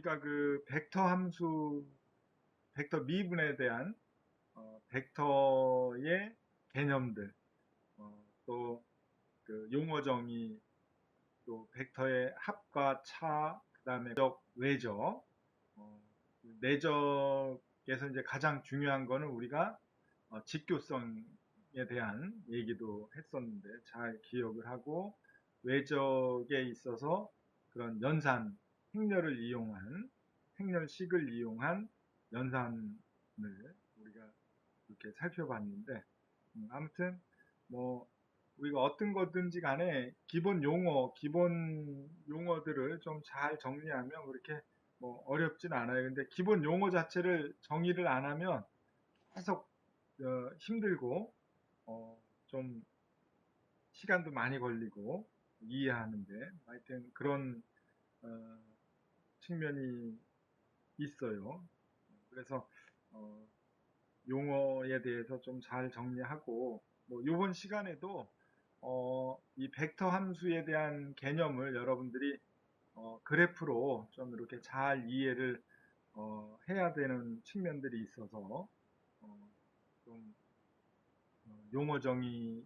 우리가 그 벡터 함수, 벡터 미분에 대한 벡터의 개념들, 또 그 용어 정의, 또 벡터의 합과 차, 그다음에 내적, 외적, 내적에서 이제 가장 중요한 거는 우리가 직교성에 대한 얘기도 했었는데 잘 기억을 하고, 외적에 있어서 그런 연산, 행렬식을 이용한 연산을 우리가 이렇게 살펴봤는데, 아무튼 뭐 우리가 어떤 거든지 간에 기본 용어들을 좀 잘 정리하면 그렇게 뭐 어렵진 않아요. 근데 기본 용어 자체를 정의를 안 하면 계속 힘들고 좀 시간도 많이 걸리고 이해하는데, 하여튼 그런 어, 측면이 있어요. 그래서 어, 용어에 대해서 좀 잘 정리하고, 뭐 이번 시간에도 이 벡터 함수에 대한 개념을 여러분들이 그래프로 좀 이렇게 잘 이해를 해야 되는 측면들이 있어서 좀 용어 정의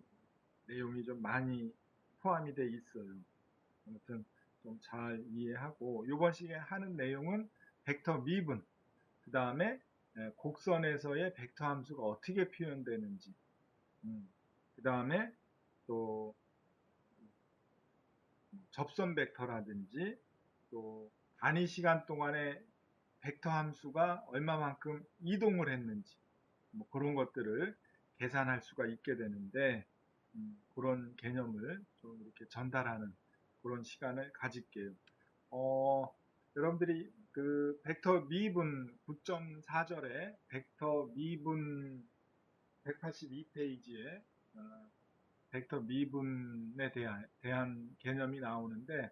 내용이 좀 많이 포함이 돼 있어요. 아무튼 좀 잘 이해하고, 이번 시간에 하는 내용은 벡터 미분, 그 다음에 곡선에서의 벡터 함수가 어떻게 표현되는지, 그 다음에 또 접선 벡터라든지, 또 단위 시간 동안에 벡터 함수가 얼마만큼 이동을 했는지, 뭐 그런 것들을 계산할 수가 있게 되는데, 그런 개념을 좀 이렇게 전달하는 그런 시간을 가질게요. 여러분들이 그 벡터 미분 9.4절에 벡터 미분 182페이지에 벡터 미분에 대한 개념이 나오는데,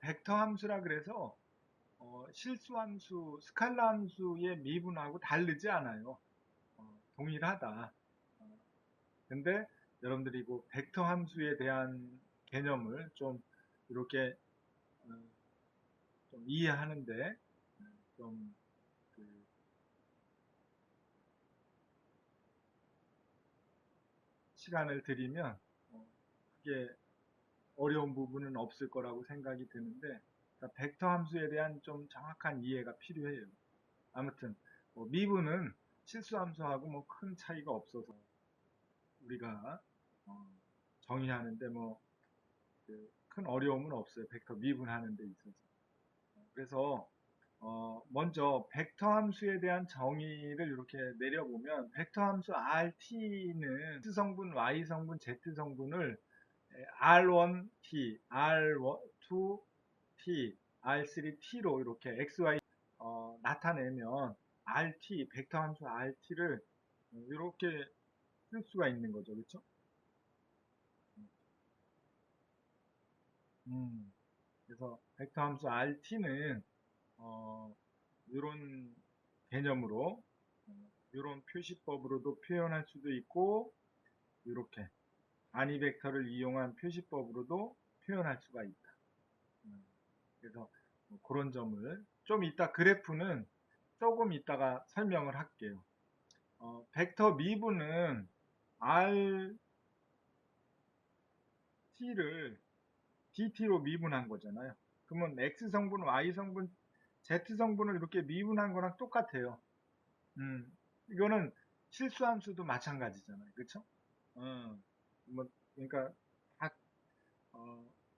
벡터 함수라 그래서 실수함수, 스칼라 함수의 미분하고 다르지 않아요. 동일하다. 근데 여러분들이 그 벡터 함수에 대한 개념을 좀 이렇게 어, 좀 이해하는데 좀 그 시간을 들이면 그게 어려운 부분은 없을 거라고 생각이 드는데, 그러니까 벡터 함수에 대한 좀 정확한 이해가 필요해요. 아무튼 뭐 미분은 실수함수하고 뭐 큰 차이가 없어서 우리가 어, 정의하는데 뭐 큰 어려움은 없어요. 벡터 미분하는 데 있어서. 그래서 먼저 벡터 함수에 대한 정의를 이렇게 내려보면, 벡터 함수 RT는 X성분, Y성분, Z성분을 R1T, R2T, R3T로 이렇게 XY 나타내면 RT, 벡터 함수 RT를 이렇게 쓸 수가 있는 거죠. 그렇죠? 그래서 벡터 함수 RT는 이런 개념으로, 이런 표시법으로도 표현할 수도 있고, 이렇게 단위 벡터를 이용한 표시법으로도 표현할 수가 있다. 그래서 뭐 그런 점을 좀 이따 그래프는 조금 이따가 설명을 할게요. 벡터 미분은 RT를 DT로 미분한 거잖아요. 그러면 X성분, Y성분, Z성분을 이렇게 미분한 거랑 똑같아요. 이거는 실수함수도 마찬가지잖아요. 그렇죠? 뭐 그러니까 다,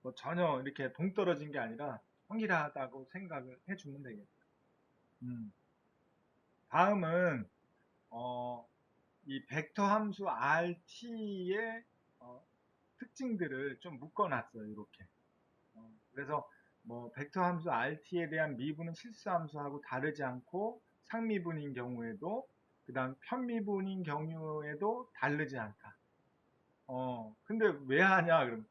뭐 전혀 이렇게 동떨어진 게 아니라 동일하다고 생각을 해주면 되겠다. 음. 다음은 어, 이 벡터 함수 RT의 특징들을 좀 묶어놨어요. 이렇게. 그래서 뭐 벡터 함수 RT에 대한 미분은 실수함수하고 다르지 않고, 상미분인 경우에도, 그 다음 편미분인 경우에도 다르지 않다. 근데 왜 하냐, 그럼,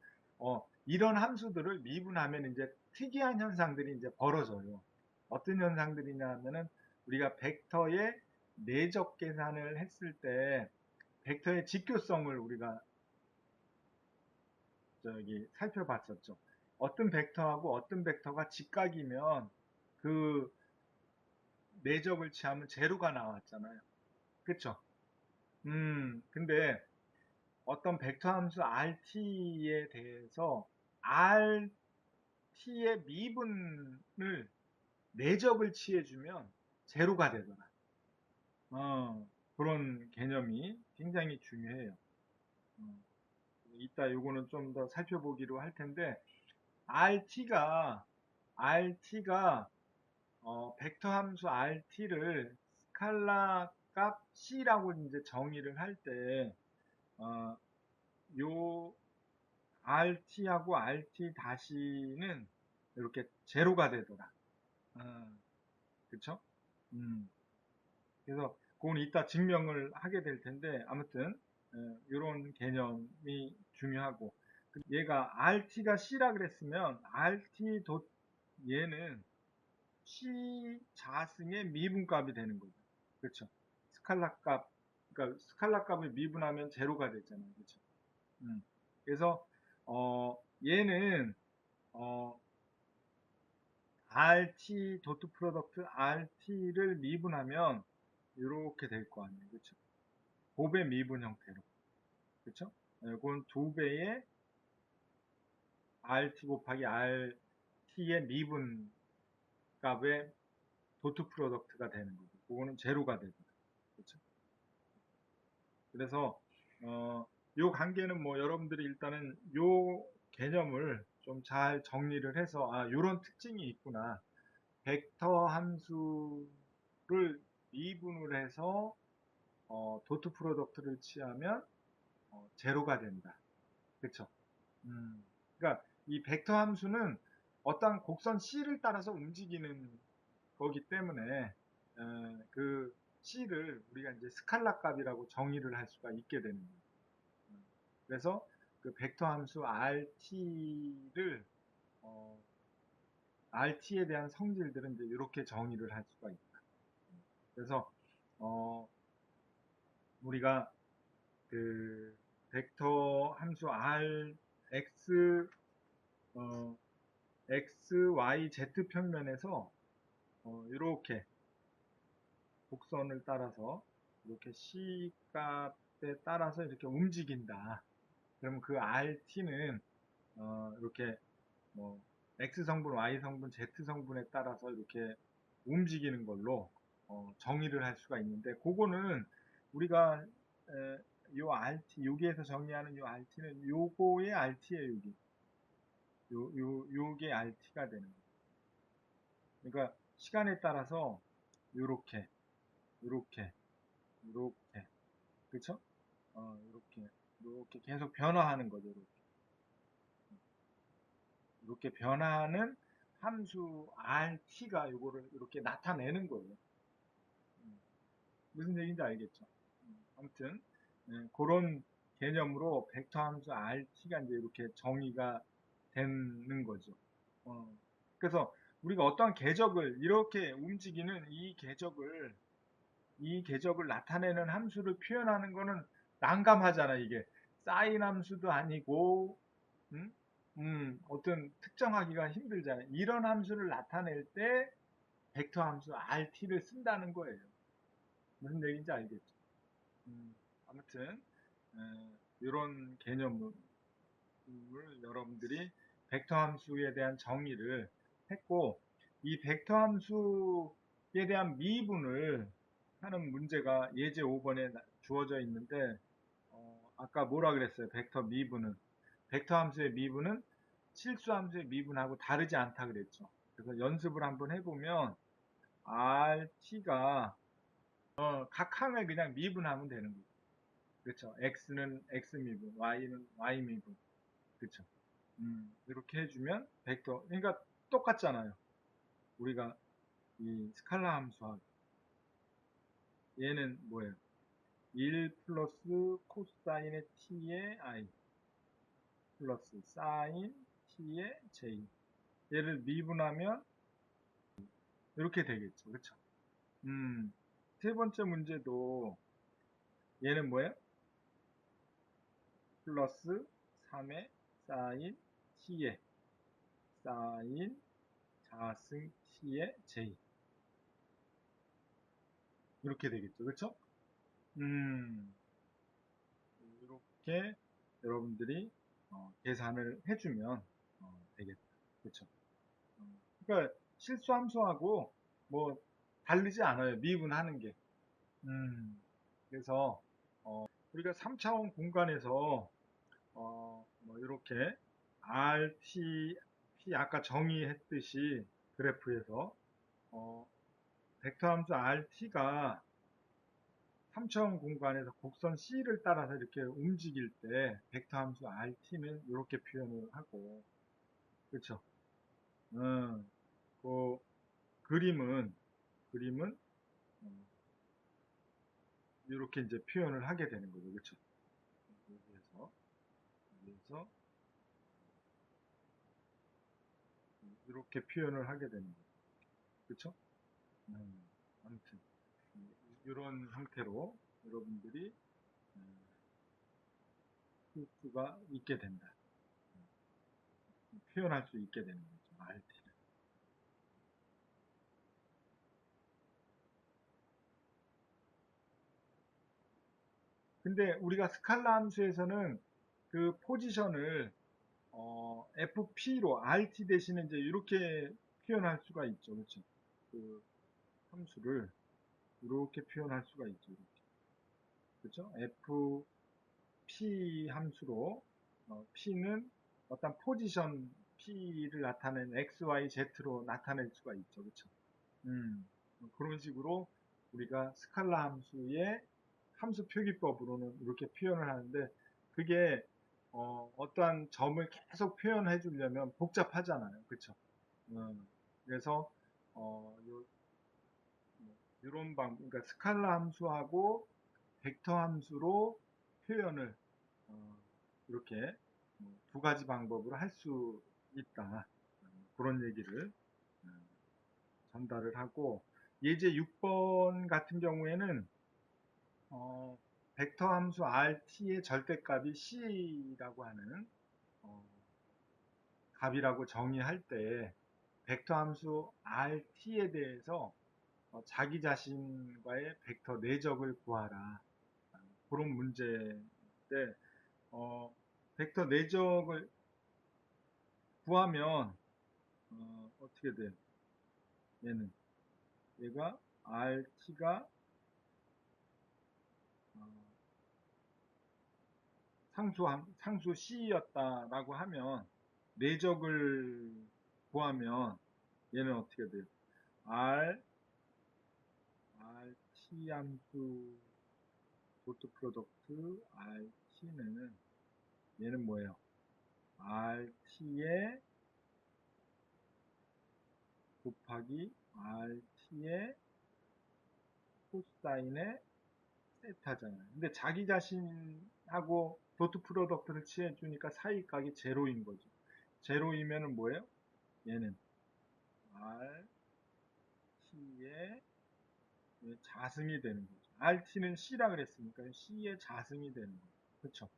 이런 함수들을 미분하면 이제 특이한 현상들이 이제 벌어져요. 어떤 현상들이냐면은, 우리가 벡터의 내적 계산을 했을 때, 벡터의 직교성을 우리가 살펴봤었죠. 어떤 벡터하고 어떤 벡터가 직각이면 그 내적을 취하면 제로가 나왔잖아요. 그쵸? 근데 어떤 벡터 함수 RT에 대해서 RT의 미분을 내적을 취해주면 제로가 되더라. 그런 개념이 굉장히 중요해요. 어, 이따 요거는 좀 더 살펴보기로 할 텐데, RT가 벡터 함수 RT를 스칼라 값 C라고 이제 정의를 할 때, 어, 요 RT하고 RT 다시는 이렇게 제로가 되더라. 그쵸? 음, 그래서 그건 이따 증명을 하게 될 텐데, 아무튼, 이런 개념이 중요하고, 얘가 RT가 C라 그랬으면, RT 도, 얘는 C 자승의 미분값이 되는 거죠. 그렇죠? 스칼라 값, 그러니까 스칼라 값을 미분하면 제로가 되잖아요. 그렇죠? 그래서 얘는 어, RT 도트 프로덕트 RT를 미분하면 이렇게 될 거 아니에요. 그렇죠? 곱의 미분 형태로. 그렇죠? 이건 두 배의 RT 곱하기 RT의 미분 값의 도트 프로덕트가 되는 거죠. 그거는 제로가 되죠. 그렇죠? 그래서 요 관계는 뭐 여러분들이 일단은 요 개념을 좀 잘 정리를 해서 요런 특징이 있구나. 벡터 함수를 미분을 해서 도트 프로덕트를 취하면 제로가 된다. 그렇죠? 그러니까 이 벡터 함수는 어떤 곡선 C를 따라서 움직이는 거기 때문에 그 C를 우리가 이제 스칼라 값이라고 정의를 할 수가 있게 되는 거예요. 그래서 그 벡터 함수 RT를 RT에 대한 성질들은 이제 이렇게 정의를 할 수가 있다. 그래서 어, 우리가 그 벡터 함수 X X, Y, Z 평면에서 이렇게 곡선을 따라서 이렇게 C 값에 따라서 이렇게 움직인다. 그러면 그 RT는 이렇게 뭐 X 성분, Y 성분, Z 성분에 따라서 이렇게 움직이는 걸로 정의를 할 수가 있는데 그거는 우리가 요 RT, 여기에서 정의하는 요 RT는 요거의 RT예요, 여기. 요게 RT가 되는 거예요. 그러니까 시간에 따라서 요렇게, 요렇게, 요렇게, 그쵸? 요렇게 계속 변화하는 거죠, 요렇게. 이렇게 변화하는 함수 RT가 요거를 이렇게 나타내는 거예요. 무슨 얘기인지 알겠죠? 아무튼 그런 개념으로 벡터 함수 RT가 이제 이렇게 정의가 되는 거죠. 그래서 우리가 어떠한 궤적을 이렇게 움직이는 이 궤적을 나타내는 함수를 표현하는 거는 난감하잖아, 이게. 사인 함수도 아니고, 음? 어떤 특정하기가 힘들잖아요. 이런 함수를 나타낼 때 벡터 함수 RT를 쓴다는 거예요. 무슨 얘기인지 알겠죠? 아무튼 이런 개념을 여러분들이 벡터 함수에 대한 정의를 했고 이 벡터 함수에 대한 미분을 하는 문제가 예제 5번에 주어져 있는데 아까 뭐라 그랬어요? 벡터 미분은 벡터 함수의 미분은 실수 함수의 미분하고 다르지 않다 그랬죠. 그래서 연습을 한번 해보면 RT가 각 항을 그냥 미분하면 되는 거죠. 그렇죠. X는 X 미분, Y는 Y 미분. 그렇죠. 이렇게 해주면 벡터, 그러니까 똑같잖아요. 우리가 이 스칼라 함수하고 얘는 뭐예요? 1 플러스 코사인의 t의 i 플러스 사인 t의 j 얘를 미분하면 이렇게 되겠죠. 그렇죠? 세 번째 문제도 얘는 뭐예요? 플러스 3의 사인 t의 사인 4승 T의 J. 이렇게 되겠죠. 그렇죠? 이렇게 여러분들이 계산을 해주면 되겠다. 그렇죠? 그러니까 실수함수하고 뭐 다르지 않아요. 미분하는 게. 그래서 우리가 3차원 공간에서 뭐 이렇게 RT, P 아까 정의했듯이 그래프에서 벡터 함수 RT가 3차원 공간에서 곡선 C를 따라서 이렇게 움직일 때 벡터 함수 RT는 이렇게 표현을 하고 그렇죠? 그 그림은 이렇게 이제 표현을 하게 되는 거죠. 그렇죠? 여기에서 이렇게 표현을 하게 되는 거죠. 그렇죠? 아무튼 이런 형태로 여러분들이 쓸 수가 있게 된다. 표현할 수 있게 되는 거죠. RT를. 근데 우리가 스칼라 함수에서는 그 포지션을 FP로 RT 대신에 이제 이렇게 표현할 수가 있죠. 그렇죠? 그 함수를 이렇게 표현할 수가 있죠. 이렇게. 그렇죠? FP 함수로 P는 어떤 포지션 P를 나타낸 X, Y, Z로 나타낼 수가 있죠. 그렇죠? 그런 식으로 우리가 스칼라 함수의 함수 표기법으로는 이렇게 표현을 하는데 그게 떠한 점을 계속 표현해 주려면 복잡하잖아요. 그렇죠? 그래서 요, 이런 그러니까 스칼라 함수하고 벡터 함수로 표현을 어, 이렇게 두 가지 방법으로 할 수 있다. 그런 얘기를 어, 전달을 하고 예제 6번 같은 경우에는 어, 벡터 함수 RT의 절대값이 C라고 하는 어, 값이라고 정의할 때 벡터 함수 RT에 대해서 자기 자신과의 벡터 내적을 구하라. 그런 문제인데 벡터 내적을 구하면 떻게 돼요? 얘는 얘가 RT가 상수 C였다라고 하면 내적을 구하면 얘는 어떻게 돼요? T 함수 도트 프로덕트 RT는 얘는 뭐예요? RT의 곱하기 RT의 코사인의 세타잖아요. 근데 자기 자신하고 도트 프로덕트를 취해주니까 사이각이 제로인 거죠. 제로이면은 뭐예요? 얘는 RT의 자승이 되는 거죠. RT는 C라 그랬으니까 C의 자승이 되는 거죠. 그렇죠?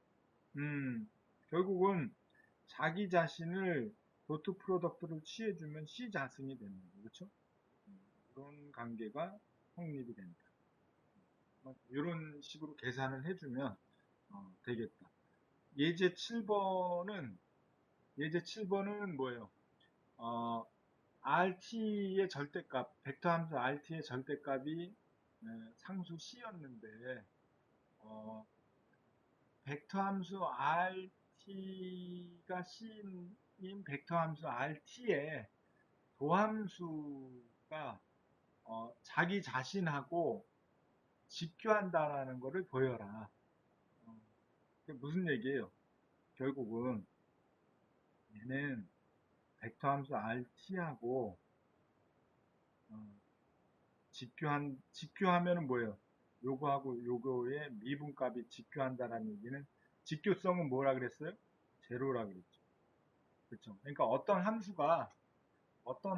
결국은 자기 자신을 도트 프로덕트를 취해주면 C 자승이 되는 거죠. 그렇죠? 그런 관계가 성립이 된다. 이런 식으로 계산을 해주면 되겠다. 예제 7번은 뭐예요? RT의 절대값, 벡터 함수 RT의 절대값이 상수 C였는데 벡터 함수 RT가 C인 벡터 함수 RT의 도함수가 자기 자신하고 직교한다라는 것을 보여라. 그게 무슨 얘기예요? 결국은 얘는 벡터 함수 RT하고 직교하면은 뭐예요? 요거하고 요거의 미분값이 직교한다라는 얘기는 직교성은 뭐라 그랬어요? 제로라 그랬죠. 그렇죠? 그러니까 어떤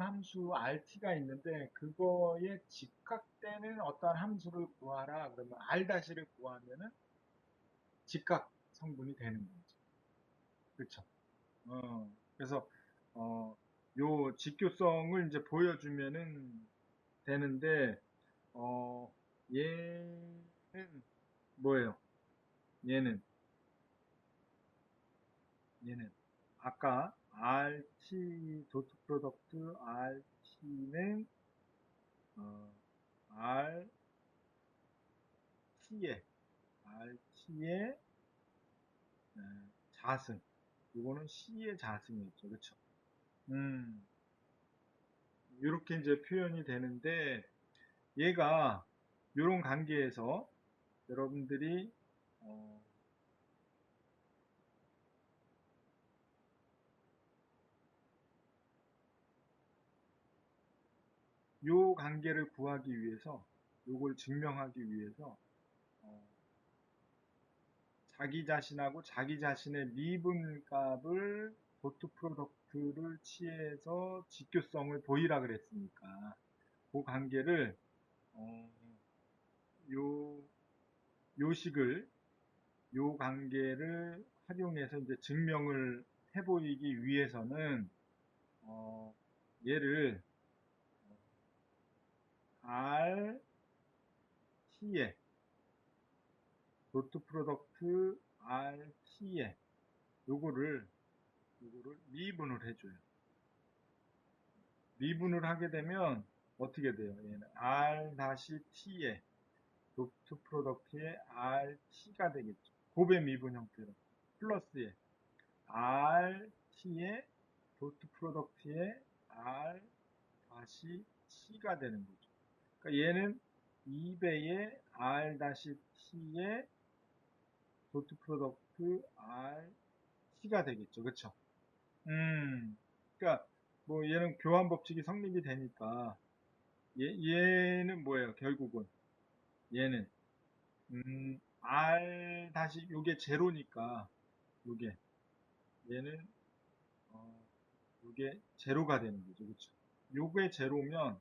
함수 RT가 있는데 그거에 직각되는 어떤 함수를 구하라 그러면 R-를 구하면은 직각 성분이 되는 거죠. 그렇죠? 그래서 요 직교성을 이제 보여주면은 되는데, 얘는 뭐예요? 얘는, 얘는. 아까 RT, 도트 프로덕트 RT는, RT의 자승. 이거는 C의 자승이었죠. 그쵸? 음, 이렇게 이제 표현이 되는데, 얘가, 이런 관계에서 여러분들이, 어, 요 관계를 구하기 위해서, 요걸 증명하기 위해서, 어, 자기 자신하고 자기 자신의 미분값을 도트 프로덕트를 취해서 직교성을 보이라 그랬으니까, 그 관계를, 어, 요, 요식을, 요 관계를 활용해서 이제 증명을 해 보이기 위해서는, 어, 얘를 R, T에, 도트 프로덕트 R, T에, 요거를, 요거를 미분을 해줘요. 미분을 하게 되면 어떻게 돼요? 얘는 R-T에, 도트 프로덕트의 RT가 되겠죠. 곱의 미분 형태로. 플러스에 RT의 도트 프로덕트의 R-T가 되는 거죠. 그러니까 얘는 2배의 R-T의 도트 프로덕트 RT가 되겠죠. 그쵸? 그러니까 뭐 얘는 교환 법칙이 성립이 되니까 얘는 뭐예요? 결국은 얘는 R 다시 요게 제로니까 요게 얘는 요게 제로가 되는 거죠. 그쵸? 요게 제로면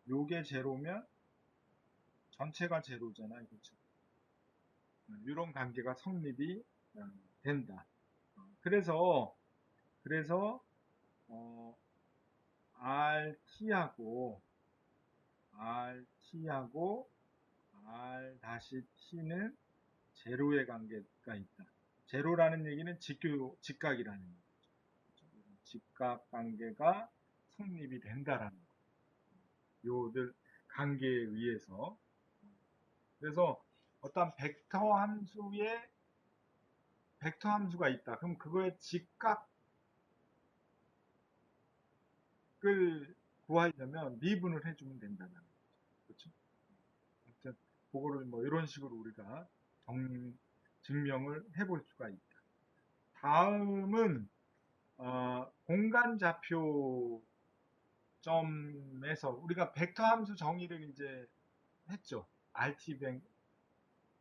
요게 제로면 전체가 제로잖아요. 그쵸? 이런 관계가 성립이 된다. 그래서 어, RT하고 RT하고 R-T는 제로의 관계가 있다. 제로라는 얘기는 직각이라는 얘기죠. 직각 관계가 성립이 된다라는 거예요. 요들 관계에 의해서. 그래서 어떤 벡터 함수가 있다. 그럼 그거의 직각을 구하려면 미분을 해주면 된다는 거죠. 그렇죠? 아무튼 그거를 뭐 이런 식으로 우리가 증명을 해볼 수가 있다. 다음은 공간 좌표점에서 우리가 벡터 함수 정의를 이제 했죠. RT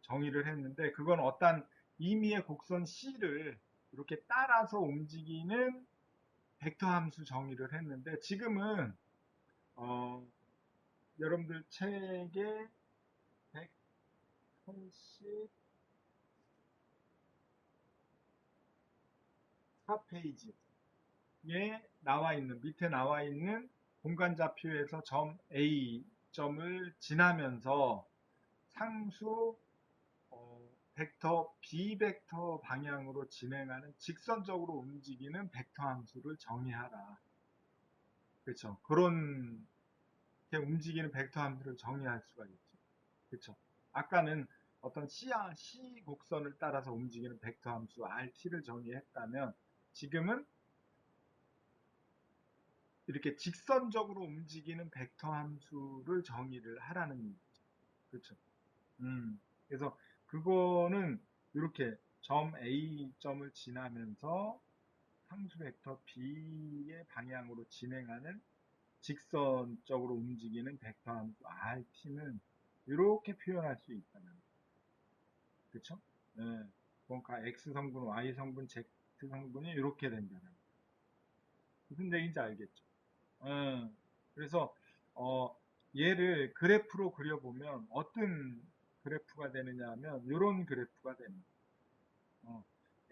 정의를 했는데 그건 어떤 임의의 곡선 C를 이렇게 따라서 움직이는 벡터 함수 정의를 했는데 지금은 어, 여러분들 책에 184페이지에 밑에 나와 있는 공간 좌표에서 점 A 점을 지나면서 상수 벡터 B 벡터 방향으로 진행하는 직선적으로 움직이는 벡터 함수를 정의하라. 그렇죠. 그런 움직이는 벡터 함수를 정의할 수가 있죠. 그렇죠. 아까는 어떤 C 곡선을 따라서 움직이는 벡터 함수 RT를 정의했다면 지금은 이렇게 직선적으로 움직이는 벡터 함수를 정의를 하라는 얘기죠. 그렇죠. 그래서 그거는 이렇게 점 A 점을 지나면서 상수 벡터 B의 방향으로 진행하는 직선적으로 움직이는 벡터 함수 RT는 이렇게 표현할 수 있다는 거예요. 그쵸? 네. 그러니까 X 성분, Y 성분, Z 성분이 이렇게 된다는 거예요. 무슨 얘기인지 알겠죠? 그래서 어, 얘를 그래프로 그려보면 어떤 그래프가 되느냐 하면 이런 그래프가 됩니다.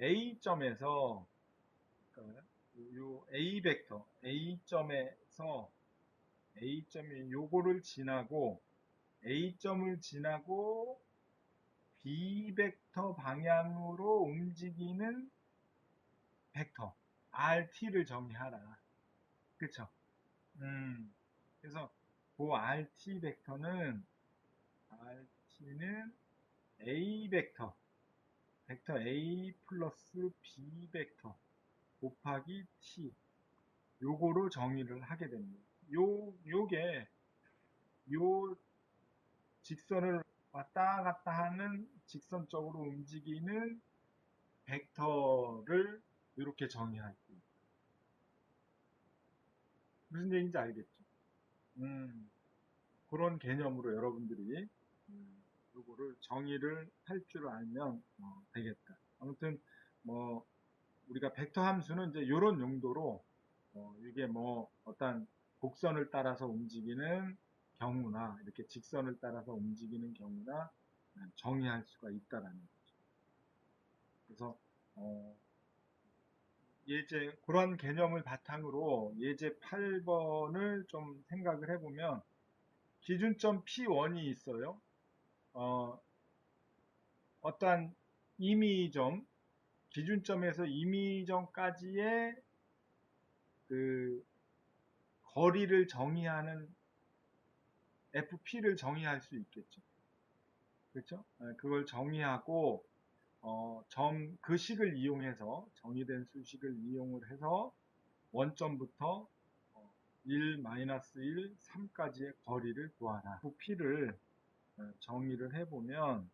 A점에서 요 A 벡터, A점에서 A점이 요거를 지나고 A점을 지나고 B 벡터 방향으로 움직이는 벡터 RT를 정의하라. 그쵸? 그래서 그 RT는 A 벡터 A 플러스 B 벡터 곱하기 T 요거로 정의를 하게 됩니다. 요게 요 직선을 왔다 갔다 하는 직선적으로 움직이는 벡터를 이렇게 정의할 수 있어요. 무슨 얘기인지 알겠죠? 그런 개념으로 여러분들이 요거를 정의를 할 줄 알면 되겠다. 아무튼 뭐 우리가 벡터 함수는 이제 이런 용도로 이게 뭐 어떤 곡선을 따라서 움직이는 경우나 이렇게 직선을 따라서 움직이는 경우나 정의할 수가 있다라는 거죠. 그래서 예제 그런 개념을 바탕으로 예제 8번을 좀 생각을 해보면 기준점 P1이 있어요. 어떠한 임의점 기준점에서 임의점까지의 그 거리를 정의하는 FP를 정의할 수 있겠죠. 그렇죠? 그걸 정의하고 그 식을 이용해서 정의된 수식을 이용을 해서 원점부터 1, 마이너스 1, 3까지의 거리를 구하라. FP를 정의를 해보면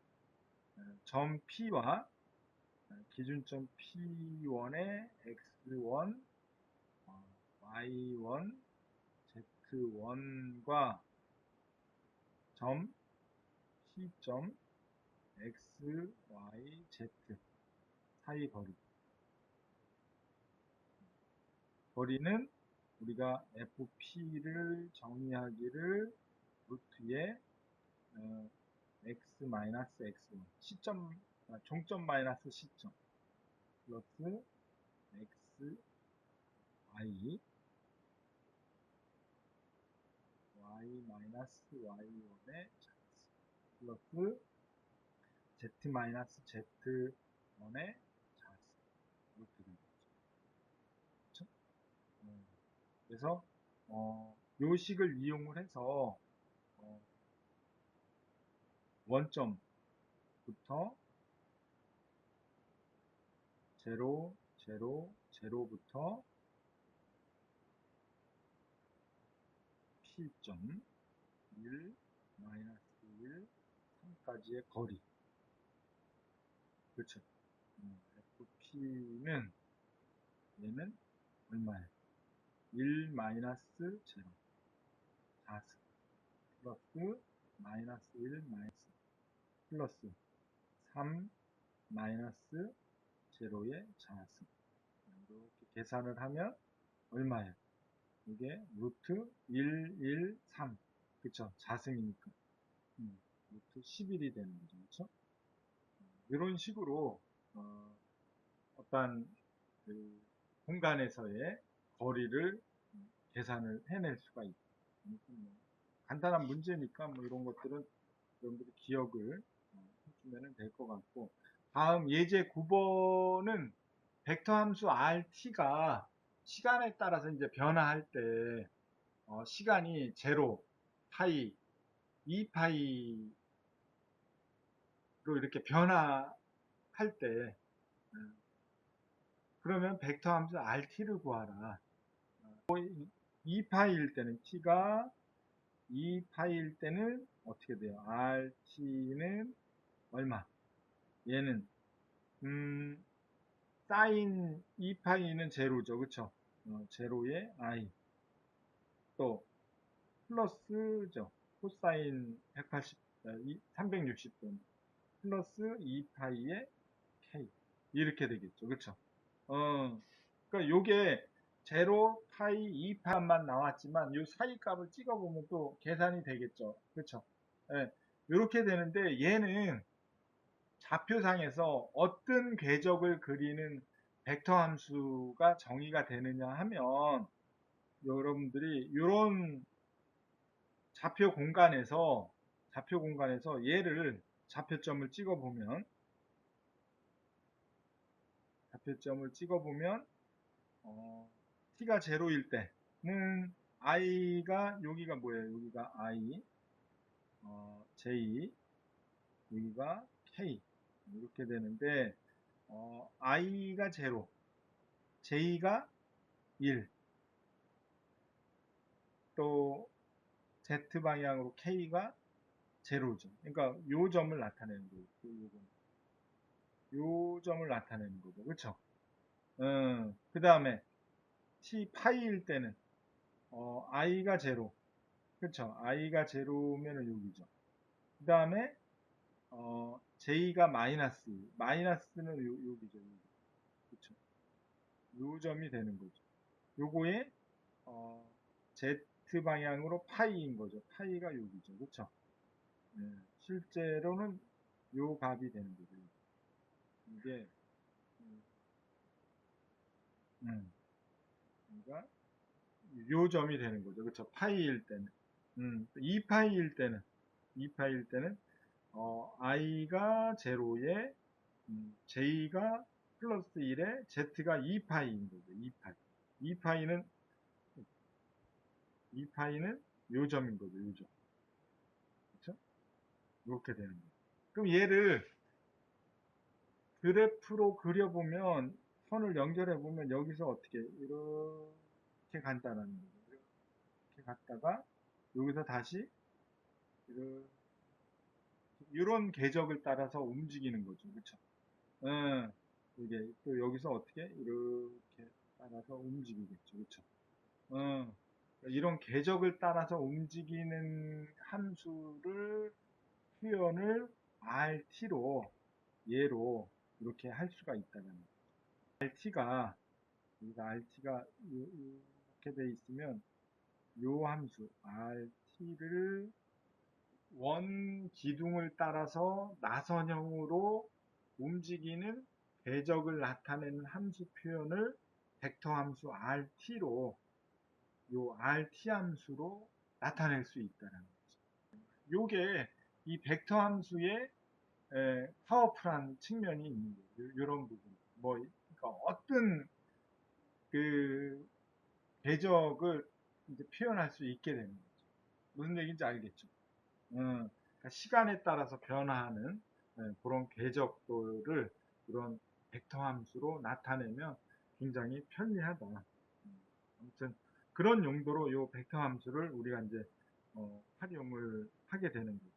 점 P와 기준점 P1의 X1, Y1, Z1과 점 P점 X, Y, Z 사이 거리는 우리가 FP를 정의하기를 루트에 X 마이너스 X1 종점 마이너스 시점 플러스 X, Y 마이너스 Y1의 플러스 Z 마이너스 Z1의 자수 이렇게 됩니다. 그렇죠? 그래서 요 식을 이용을 해서 원점부터 0, 0, 0부터 P점 1, 마이너스 1, 3까지의 거리. 그렇죠. FP는 얘는 얼마예요? 1 마이너스 0 자수 플러스 마이너스 1 마이너스 플러스 3 마이너스 0의 자수 이렇게 계산을 하면 얼마예요? 이게 루트 1, 1, 3 그쵸? 자승이니까 루트 11이 되는 거죠. 그쵸? 이런 식으로 어떤 그 공간에서의 거리를 계산을 해낼 수가 있다. 간단한 문제니까 뭐 이런 것들은 여러분들이 기억을 해주면 될 것 같고 다음 예제 9번은 벡터 함수 RT가 시간에 따라서 이제 변화할 때 시간이 0, 파이, 2파이로 이렇게 변화할 때 그러면 벡터 함수 RT를 구하라. 2파이일 때는 t가 2파이일 때는 어떻게 돼요? RT는 얼마? 얘는 사인 2파이는 제로죠. 그쵸? 제로의 i 또 플러스죠. 코사인 180, 360도 플러스 2파이의 k 이렇게 되겠죠. 그쵸? 그러니까 요게 제로, 파이, 2파만 나왔지만 요 사이 값을 찍어보면 또 계산이 되겠죠. 그쵸? 예, 이렇게 되는데 얘는 좌표상에서 어떤 궤적을 그리는 벡터 함수가 정의가 되느냐 하면 여러분들이 이런 좌표 공간에서 얘를 좌표점을 찍어보면 t가 제로일 때는 i가 여기가 뭐예요? 여기가 i, j, 여기가 k 이렇게 되는데 i가 제로, j가 1, 또 z 방향으로 k가 제로죠. 그러니까 요 점을 나타내는 거예요. 요 점을 나타내는 거죠. 그렇죠? 그 다음에 t 파이일 때는 i가 제로, 그렇죠? i가 제로면은 여기죠. 그 다음에 j가 마이너스는 여기죠. 그렇죠? 요 점이 되는 거죠. 요거에 z 방향으로 파이인 거죠. 파이가 여기죠. 그렇죠? 실제로는 요 값이 되는 거죠. 이게 그러니까 요 점이 되는 거죠. 그렇죠? 파이일 때는 2파이일 때는 i가 제로에 j가 플러스 1에 z가 2파이인 거죠. 2파이. 2파이는 2파이는 요 점인 거죠. 요 점. 그렇죠? 이렇게 되는 거죠. 그럼 얘를 그래프로 그려보면 선을 연결해 보면 여기서 어떻게 이렇게 간다는 거죠. 이렇게 갔다가 여기서 다시 이런 궤적을 따라서 움직이는 거죠. 그렇죠? 이게 또 여기서 어떻게 이렇게 따라서 움직이겠죠. 그렇죠? 이런 궤적을 따라서 움직이는 함수를 표현을 rt로 얘로 이렇게 할 수가 있다는 거예요. rt가 이렇게 돼 있으면 요 함수 rt를 원 기둥을 따라서 나선형으로 움직이는 궤적을 나타내는 함수 표현을 벡터 함수 rt로 요 rt 함수로 나타낼 수 있다는 거죠. 요게 이 벡터 함수의 파워풀한 측면이 있는 거예요. 이런 부분. 그러니까 어떤 그 궤적을 이제 표현할 수 있게 되는 거죠. 무슨 얘기인지 알겠죠? 그러니까 시간에 따라서 변화하는 그런 궤적도를 그런 벡터 함수로 나타내면 굉장히 편리하다. 아무튼 그런 용도로 이 벡터 함수를 우리가 이제 활용을 하게 되는 거죠.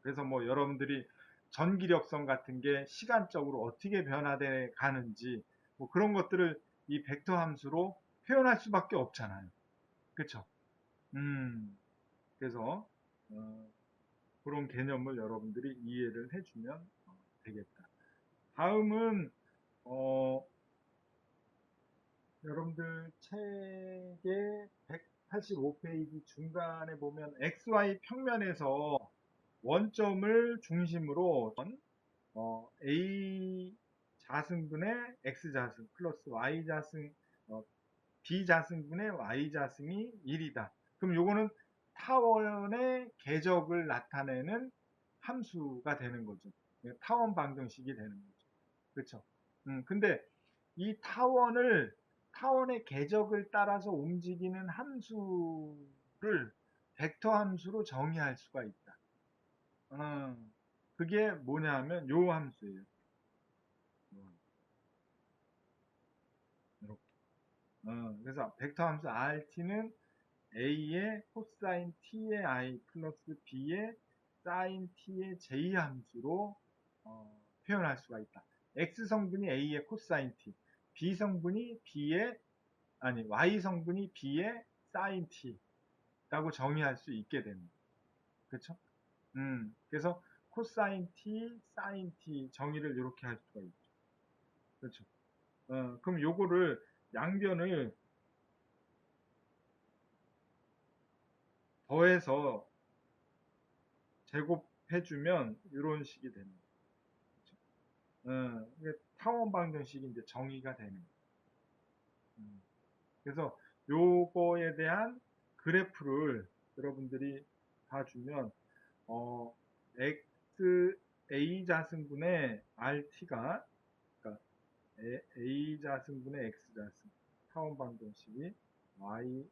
그래서 뭐 여러분들이 전기력성 같은 게 시간적으로 어떻게 변화돼 가는지 뭐 그런 것들을 이 벡터 함수로 표현할 수밖에 없잖아요. 그렇죠? 그래서 그런 개념을 여러분들이 이해를 해주면 되겠다. 다음은 여러분들 책의 185페이지 중간에 보면 XY 평면에서 원점을 중심으로 A 자승분의 X 자승 플러스 Y 자승 B 자승분의 Y 자승이 1이다. 그럼 요거는 타원의 궤적을 나타내는 함수가 되는 거죠. 타원 방정식이 되는 거죠. 그렇죠? 근데 이 타원의 궤적을 따라서 움직이는 함수를 벡터 함수로 정의할 수가 있다. 그게 뭐냐 하면 요 함수예요. 이렇게. 그래서 벡터 함수 rt는 a의 코사인 t의 i 플러스 b의 사인 t의 j 함수로 표현할 수가 있다. x 성분이 a의 코사인 t, b 성분이 y 성분이 b의 사인 t라고 정의할 수 있게 됩니다. 그렇죠? 그래서 코사인 t, 사인 t 정의를 이렇게 할 수가 있죠. 그렇죠? 그럼 요거를 양변을 더해서 제곱해주면 이런 식이 됩니다. 이게 타원 방정식이 이제 정의가 되는 거예요. 그래서 요거에 대한 그래프를 여러분들이 봐주면 x a 자승분의 rt가 그러니까 a 자승분의 x 자승 타원 방정식이 y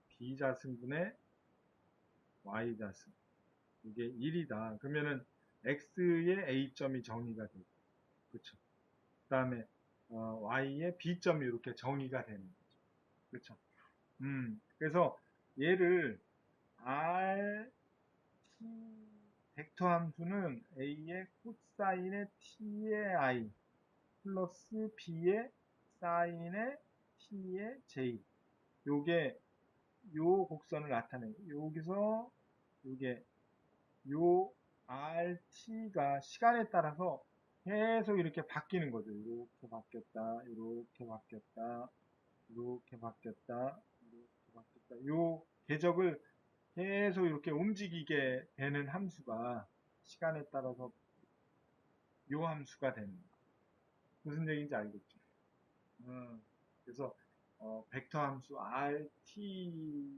b 자승분의 y 자승 이게 1이다. 그러면은 x의 a점이 정의가 되고 그렇죠. 그 다음에 y의 b점이 이렇게 정의가 되는 거죠. 그렇죠. 그래서 얘를 r t 벡터 함수는 a의 코사인의 t의 i 플러스 b의 사인의 t의 j 요게 요 곡선을 나타내요. 여기서 요게 요 rt가 시간에 따라서 계속 이렇게 바뀌는 거죠. 이렇게 바뀌었다, 이렇게 바뀌었다, 이렇게 바뀌었다, 이렇게 바뀌었다. 요 궤적을 계속 이렇게 움직이게 되는 함수가 시간에 따라서 요 함수가 되는 거예요. 무슨 얘기인지 알겠죠? 그래서 벡터 함수 rt를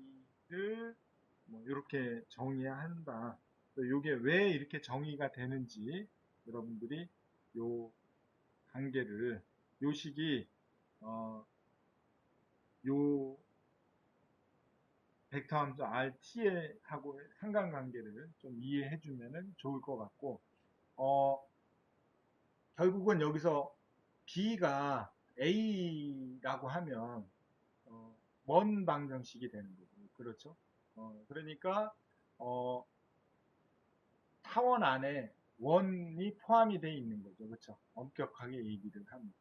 뭐 이렇게 정의한다. 이게 왜 이렇게 정의가 되는지 여러분들이 요 관계를 요 식이 요 벡터 함수 rt에 하고 상관관계를 좀 이해해 주면 좋을 것 같고 결국은 여기서 b가 a라고 하면 먼 방정식이 되는 거고 그렇죠. 그러니까 타원 안에 원이 포함이 되어 있는 거죠. 그렇죠. 엄격하게 얘기를 하면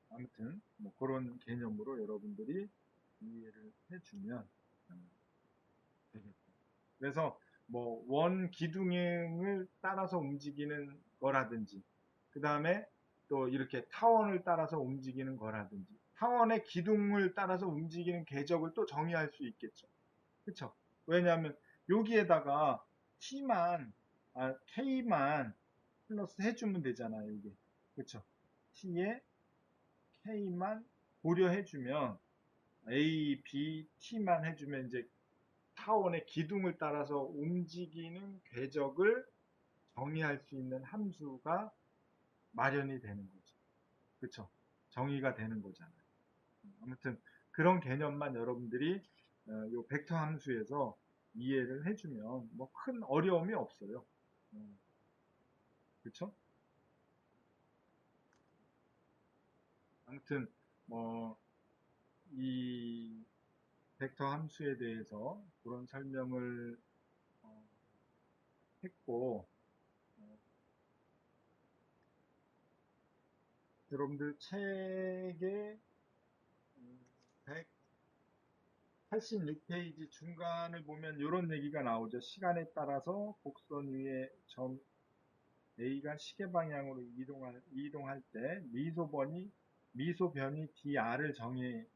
아무튼 뭐 그런 개념으로 여러분들이 이해를 해주면 되겠죠. 그래서 뭐 원 기둥을 따라서 움직이는 거라든지 그 다음에 또 이렇게 타원을 따라서 움직이는 거라든지 타원의 기둥을 따라서 움직이는 궤적을 또 정의할 수 있겠죠. 그쵸? 왜냐하면 여기에다가 t만 k만 플러스 해주면 되잖아요. 이게 그쵸? t에 k만 고려해주면 a, b, t만 해주면 이제 타원의 기둥을 따라서 움직이는 궤적을 정의할 수 있는 함수가 마련이 되는 거죠. 그쵸? 정의가 되는 거잖아요. 아무튼 그런 개념만 여러분들이 요 벡터 함수에서 이해를 해주면 뭐 큰 어려움이 없어요. 그쵸? 아무튼 이 벡터 함수에 대해서 그런 설명을 했고 여러분들 책에 186페이지 중간을 보면 이런 얘기가 나오죠. 시간에 따라서 곡선 위에 점 A가 시계 방향으로 이동할 때 미소변이 dr을 정의하면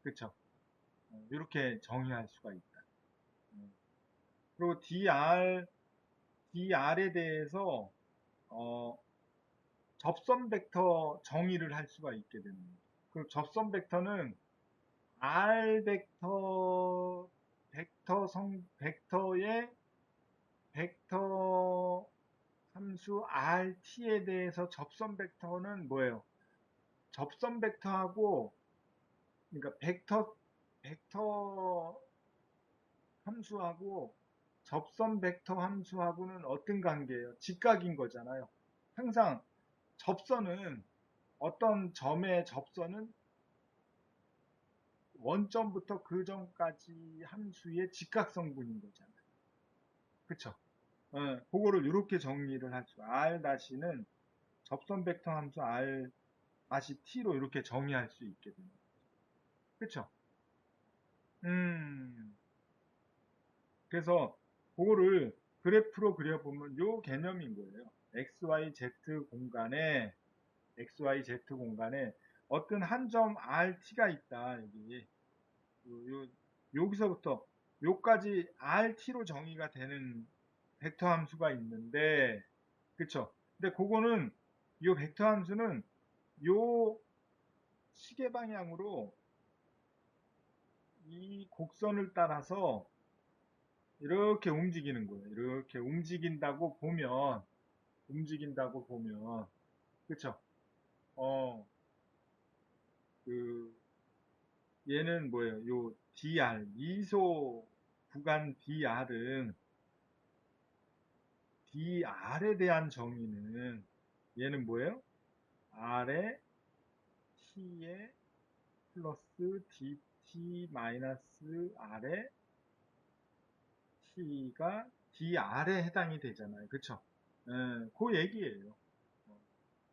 그쵸? 이렇게 정의할 수가 있다. 그리고 dr에 대해서 접선 벡터 정의를 할 수가 있게 됩니다. 그 접선 벡터는 r 벡터의 벡터 함수 rt에 대해서 접선 벡터는 뭐예요? 접선 벡터하고 그러니까 벡터 함수하고 접선 벡터 함수하고는 어떤 관계예요? 직각인 거잖아요. 항상 접선은 어떤 점의 접선은 원점부터 그 점까지 함수의 직각성분인 거잖아요. 그쵸? 그거를 이렇게 정리를 할 수, r-는 접선 벡터 함수 r-t로 이렇게 정의할 수 있게 됩니다. 그쵸? 음, 그래서 그거를 그래프로 그려보면 요 개념인 거예요. XYZ 공간에 어떤 한 점 RT가 있다. 여기서부터 요까지 RT로 정의가 되는 벡터 함수가 있는데, 그쵸? 근데 그거는, 이 벡터 함수는 요 시계 방향으로 이 곡선을 따라서 이렇게 움직이는 거예요. 이렇게 움직인다고 보면, 그쵸? 어, 그, 얘는 뭐예요? 요 DR, 미소 구간 DR에 대한 정의는 얘는 뭐예요? R에 T에 플러스 DT 마이너스 R에 T가 DR에 해당이 되잖아요. 그쵸? 예, 그 얘기예요.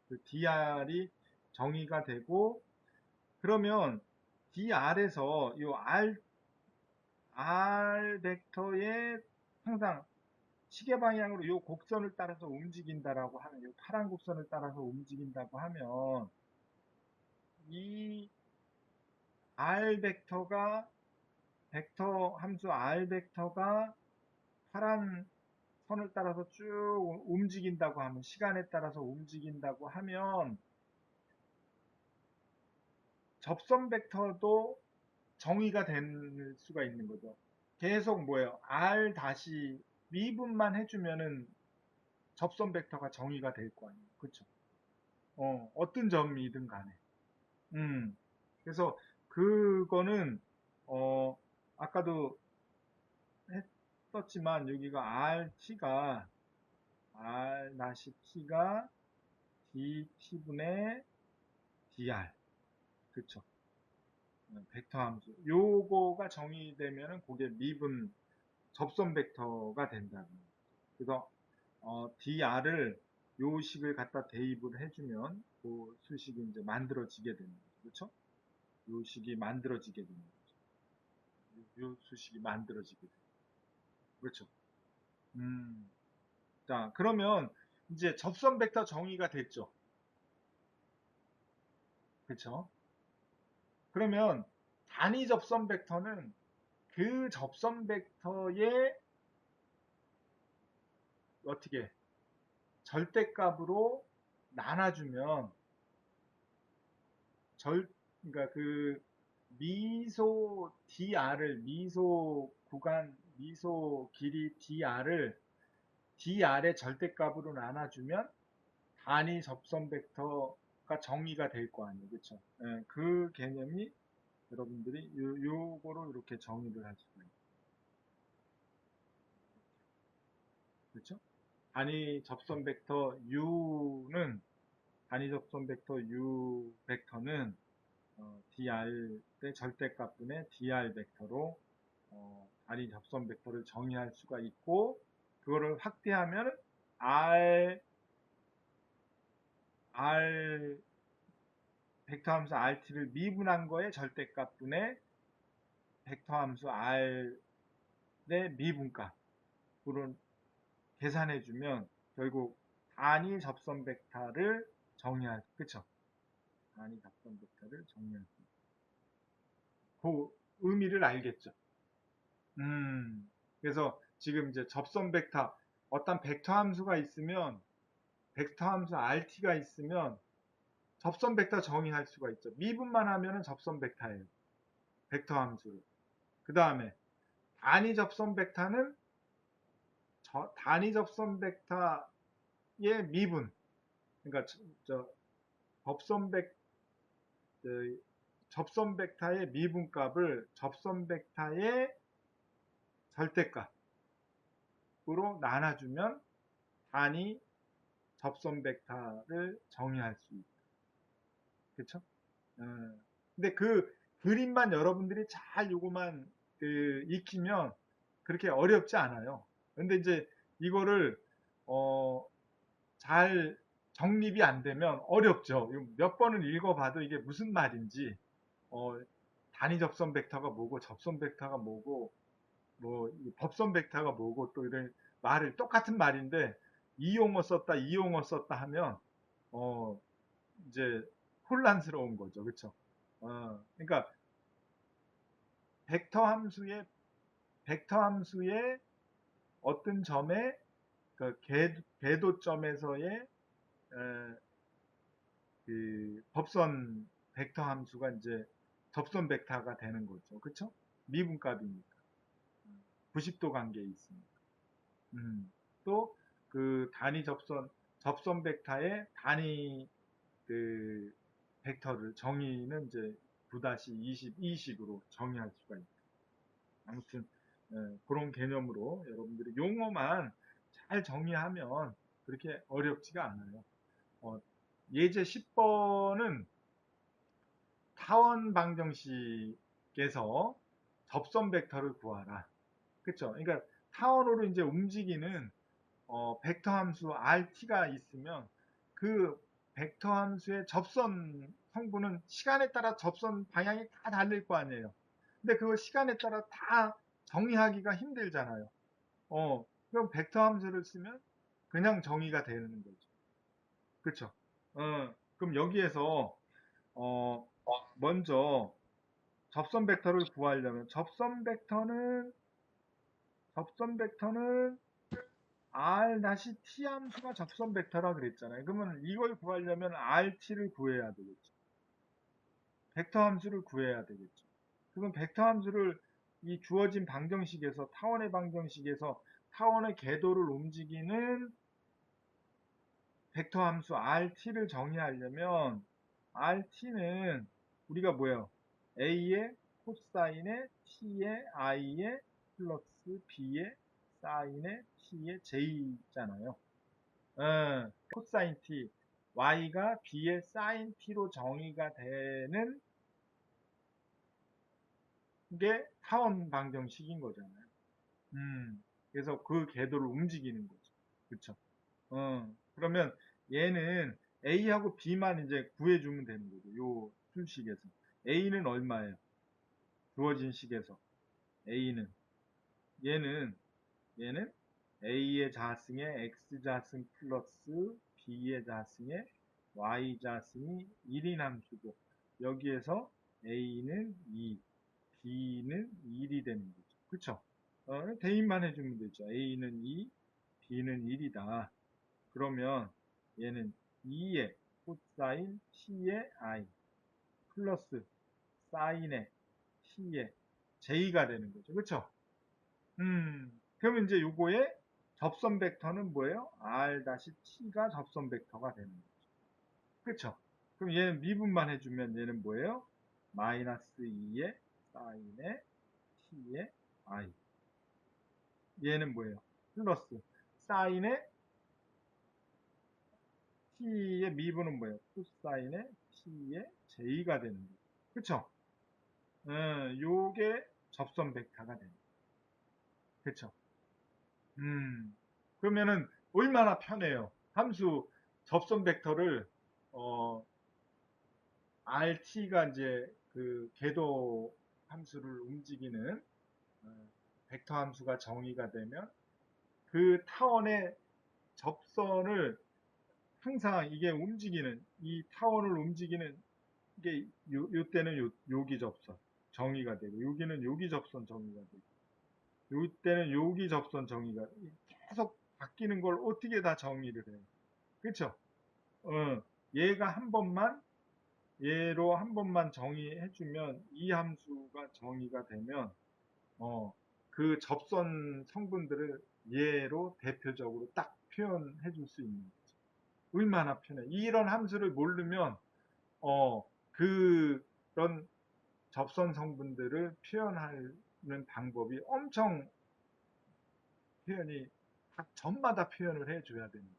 그 DR이 정의가 되고, 그러면 DR에서 이 R 벡터의 항상 시계 방향으로 이 곡선을 따라서 움직인다라고 하면, 이 파란 곡선을 따라서 움직인다고 하면, 이 R 벡터 함수 R 벡터가 파란 선을 따라서 쭉 움직인다고 하면, 시간에 따라서 움직인다고 하면, 접선 벡터도 정의가 될 수가 있는 거죠. 계속 뭐예요? R 다시 미분만 해주면은 접선 벡터가 정의가 될 거 아니에요. 그쵸? 어떤 점이든 간에. 음. 그래서 그거는, 어, 아까도 했었지만 여기가 R-T가 DT분의 DR. 그쵸? 벡터 함수. 요거가 정의되면은 그게 미분 접선 벡터가 된다는 거예요. 그래서 dr을 요 식을 갖다 대입을 해주면 그 수식이 이제 만들어지게 되는 거죠. 그렇죠? 요 식이 만들어지게 되는 거죠. 요 수식이 만들어지게 되는 거죠. 그렇죠? 음. 자, 그러면 이제 접선 벡터 정의가 됐죠. 그렇죠? 그러면 단위 접선 벡터는 그 접선 벡터의 어떻게 절대값으로 나눠주면 그러니까 그 미소 길이 dr의 절대값으로 나눠주면 단위 접선 벡터가 정의가 될 거 아니에요. 그쵸? 예, 그 개념이 여러분들이 요거로 이렇게 정의를 할 수가 있어요. 그렇죠? 단위 접선 벡터 U 벡터는 dr의 절대값분의 dr 벡터로 단위 접선 벡터를 정의할 수가 있고, 그거를 확대하면 r 벡터 함수 rt를 미분한 거에 절대값분의 벡터 함수 r의 미분값으로 계산해주면 결국 단위 접선 벡터를 그쵸? 단위 접선 벡터를 정의할 수 있어요. 그 의미를 알겠죠? 그래서 지금 이제 접선 벡터, 어떤 벡터 함수가 있으면, 벡터 함수 rt가 있으면 접선 벡터 정의할 수가 있죠. 미분만 하면은 접선 벡터예요. 벡터 함수를. 그 다음에 단위 접선 벡터는 단위 접선 벡터의 미분. 그러니까 접선 벡 접선 벡터의 미분값을 접선 벡터의 절대값으로 나눠주면 단위 접선 벡터를 정의할 수 있다. 그쵸? 근데 그 그림만 여러분들이 잘 요거만 익히면 그렇게 어렵지 않아요. 근데 이제 이거를 잘 정립이 안 되면 어렵죠. 몇 번을 읽어봐도 이게 무슨 말인지, 단위 접선 벡터가 뭐고, 접선 벡터가 뭐고, 뭐 법선 벡터가 뭐고, 또 이런 말을 똑같은 말인데 이 용어 썼다 하면 이제 혼란스러운 거죠. 그렇죠? 그러니까 벡터 함수의 어떤 점에 그 궤도점에서의 그 접선 벡터 함수가 이제 접선 벡터가 되는 거죠. 그쵸? 미분값이니까. 90도 관계에 있으니까. 또 그 단위 접선 벡터의 단위 그 벡터를 정의는 이제 9-22식으로 정의할 수가 있다. 아무튼 그런 개념으로 여러분들이 용어만 잘 정의하면 그렇게 어렵지가 않아요. 예제 10번은 타원 방정식에서 접선 벡터를 구하라. 그쵸? 그러니까 타원으로 이제 움직이는 벡터 함수 RT가 있으면 그 벡터 함수의 접선 성분은 시간에 따라 접선 방향이 다 다를 거 아니에요. 근데 그걸 시간에 따라 다 정의하기가 힘들잖아요. 그럼 벡터 함수를 쓰면 그냥 정의가 되는 거죠. 그쵸? 그럼 여기에서 먼저 접선 벡터를 구하려면 접선 벡터는 R-T 함수가 접선 벡터라 그랬잖아요. 그러면 이걸 구하려면 RT를 구해야 되겠죠. 벡터 함수를 구해야 되겠죠. 그럼 벡터 함수를 이 주어진 방정식에서 타원의 방정식에서 타원의 궤도를 움직이는 벡터 함수 RT를 정의하려면 RT는 우리가 뭐예요? A의 코사인의 T의 I의 플러스 B의 사인의 T의 J잖아요. 코사인 T, Y가 B의 사인 T로 정의가 되는 게 타원 방정식인 거잖아요. 그래서 그 궤도를 움직이는 거죠. 그쵸? 그러면 얘는 A하고 B만 이제 구해주면 되는 거죠. 요 술식에서. A는 얼마예요? 주어진 식에서. A는. 얘는 A의 자승에 X자승 플러스 B의 자승에 Y자승이 1인 함수고, 여기에서 A는 2, B는 1이 되는 거죠. 그쵸? 대입만 해주면 되죠. A는 2, B는 1이다. 그러면 얘는 2의 코사인 T의 I 플러스 사인의 T의 J가 되는 거죠. 그쵸? 그러면 이제 요거의 접선 벡터는 뭐예요? R-T가 접선 벡터가 되는 거죠. 그쵸? 그럼 얘는 미분만 해주면 얘는 뭐예요? 마이너스 2의 사인의 T의 I. 얘는 뭐예요? 플러스 사인의 T의 미분은 뭐예요? 코사인의 T의 J가 되는 거죠. 그쵸? 요게 접선 벡터가 됩니다. 그쵸? 그러면은 얼마나 편해요. 함수 접선 벡터를 RT가 이제 그 궤도 함수를 움직이는 벡터 함수가 정의가 되면 그 타원의 접선을 항상 이게 움직이는 이 타원을 움직이는 이게 요때는 여기 접선 정의가 되고, 여기는 여기 접선 정의가 되고, 요때는 여기 접선 정의가 계속 바뀌는 걸 어떻게 다 정의를 해요. 그쵸? 얘가 얘로 한 번만 정의해주면 이 함수가 정의가 되면 그 접선 성분들을 얘로 대표적으로 딱 표현해 줄 수 있는 거죠. 얼마나 편해. 이런 함수를 모르면 그런 접선 성분들을 표현하는 방법이 엄청 표현이 각 점마다 표현을 해줘야 됩니다.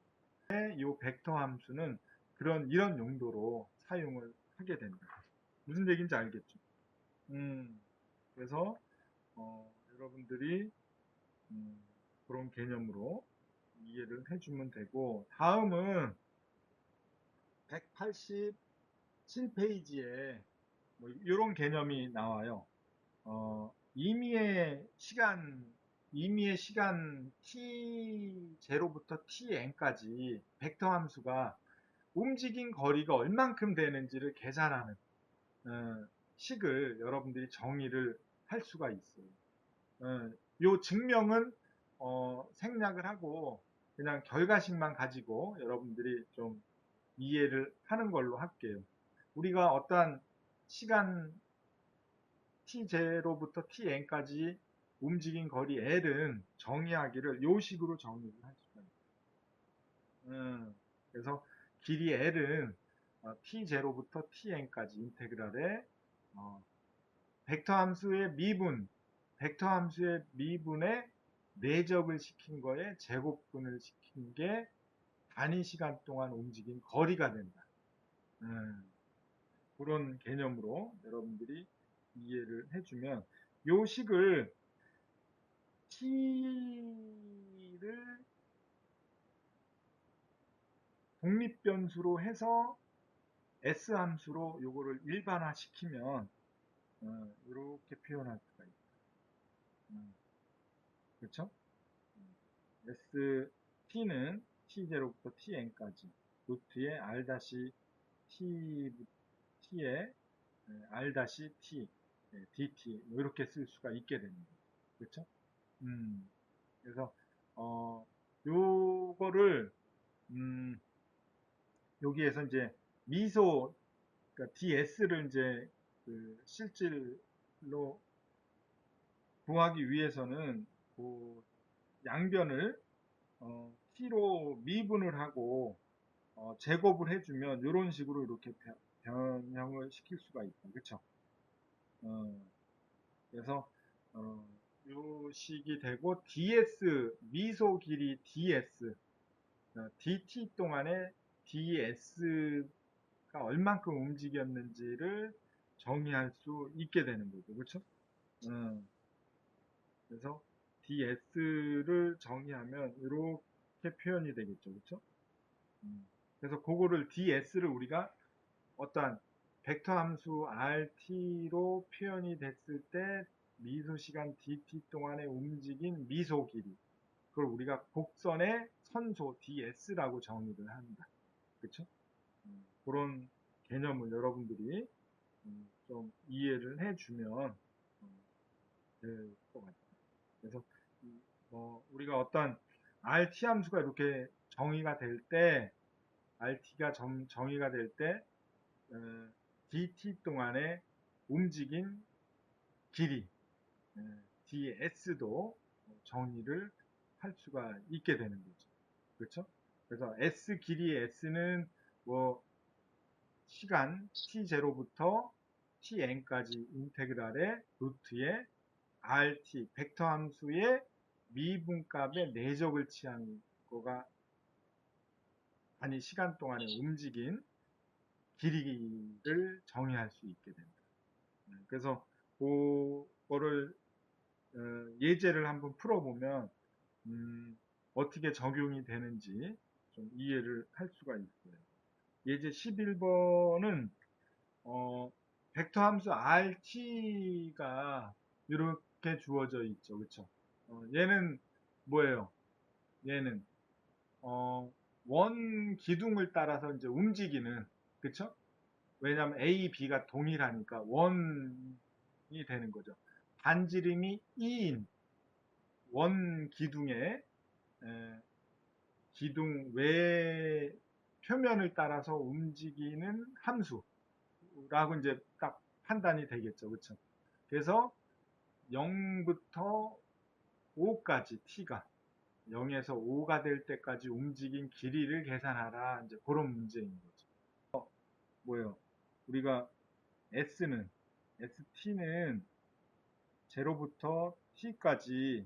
이 벡터 함수는 이런 용도로 사용을 하게 됩니다. 무슨 얘기인지 알겠죠? 그래서 여러분들이 그런 개념으로 이해를 해주면 되고, 다음은 187페이지에 뭐 이런 개념이 나와요. 임의의 시간 t0부터 tn까지 벡터 함수가 움직인 거리가 얼만큼 되는지를 계산하는 식을 여러분들이 정의를 할 수가 있어요. 요 증명은 생략을 하고 그냥 결과식만 가지고 여러분들이 좀 이해를 하는 걸로 할게요. 우리가 어떠한 시간 t0부터 tn까지 움직인 거리 L은 정의하기를 요 식으로 정의를 할 수가 있어요. 그래서 길이 L은 t0부터 tn까지 인테그랄에 벡터 함수의 미분, 벡터 함수의 미분에 내적을 시킨 거에 제곱분을 시킨 게 단위 시간 동안 움직인 거리가 된다. 그런 개념으로 여러분들이 이해를 해주면 요 식을 t를 독립변수로 해서 s 함수로 요거를 일반화시키면 이렇게 표현할 수가 있어요. 그렇죠? t는 t0부터 tn까지 루트에 r-t, t에 r-t, dt 뭐 이렇게 쓸 수가 있게 됩니다. 그렇죠? 그래서 요거를 여기에서 이제 미소 그러니까 ds를 이제 그 실질로 구하기 위해서는 그 양변을 t로 미분을 하고 제곱을 해주면 이런 식으로 이렇게 변형을 시킬 수가 있다. 그렇죠? 그래서 요 식이 되고 ds 미소 길이 ds dt 동안에 ds가 얼만큼 움직였는지를 정의할 수 있게 되는 거죠. 그렇죠? 그래서 ds를 정의하면 이렇게 표현이 되겠죠. 그렇죠? 그래서 그거를 ds를 우리가 어떠한 벡터 함수 rt로 표현이 됐을 때 미소 시간 dt 동안에 움직인 미소 길이 그걸 우리가 곡선의 선소 ds라고 정의를 한다. 그렇죠? 그런 개념을 여러분들이 좀 이해를 해주면 될 것 같아요. 그래서 우리가 어떤 rt 함수가 이렇게 정의가 될 때 rt가 정의가 될 때 dt 동안에 움직인 길이 ds도 정의를 할 수가 있게 되는 거죠. 그렇죠? 그래서 s 길이의 s는 뭐 시간 t0부터 tn까지 인테그랄의 루트에 rt 벡터 함수의 미분값의 내적을 취한 거가 아니 시간 동안에 움직인 길이를 정의할 수 있게 된다. 그래서 그거를 예제를 한번 풀어보면 어떻게 적용이 되는지 좀 이해를 할 수가 있어요. 예제 11번은 벡터 함수 rt가 이렇게 주어져 있죠. 그렇죠? 얘는 뭐예요? 얘는 원 기둥을 따라서 이제 움직이는 그렇죠? 왜냐하면 A, B가 동일하니까 원이 되는 거죠. 반지름이 2인 원 기둥의 기둥 외 표면을 따라서 움직이는 함수라고 이제 딱 판단이 되겠죠. 그렇죠? 그래서 0부터 5까지 t가 0에서 5가 될 때까지 움직인 길이를 계산하라. 이제 그런 문제인 거죠. 뭐예요? 우리가 ST는 0부터 T까지